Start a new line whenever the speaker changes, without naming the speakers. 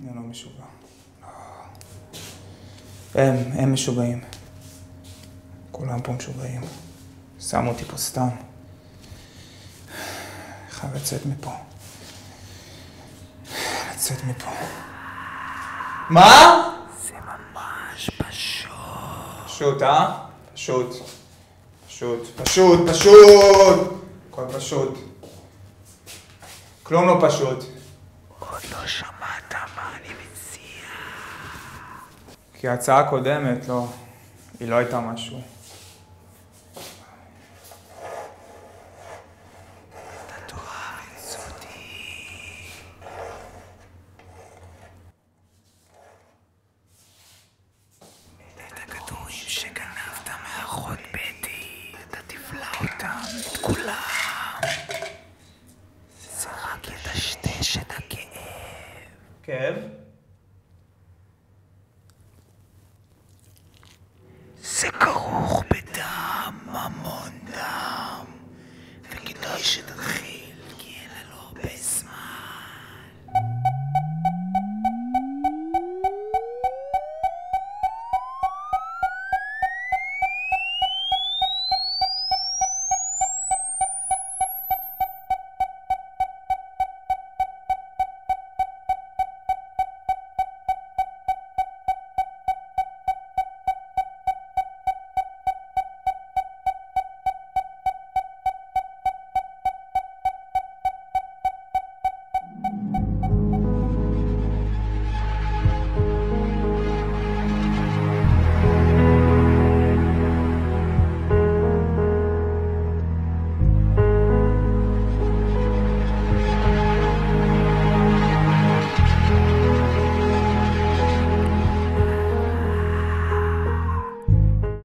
אני לא משוגע. הם משוגעים. כולם פה משוגעים. שמו אותי פה סתם. חייב לצאת מפה. לצאת מפה. מה?
זה ממש פשוט.
פשוט, אה? פשוט. פשוט, פשוט, פשוט! הכל פשוט. כלום לא פשוט.
עוד לא שמעת מה אני מציע.
כי ההצעה הקודמת, לא, היא לא הייתה משהו.
אתה תאהב את זאתי. את הכדורים שגנבת מאחות בטי, אתה תבלע אותם, את כולם. זה רק יטשטש את הכאב.
כאב?
זה כרוך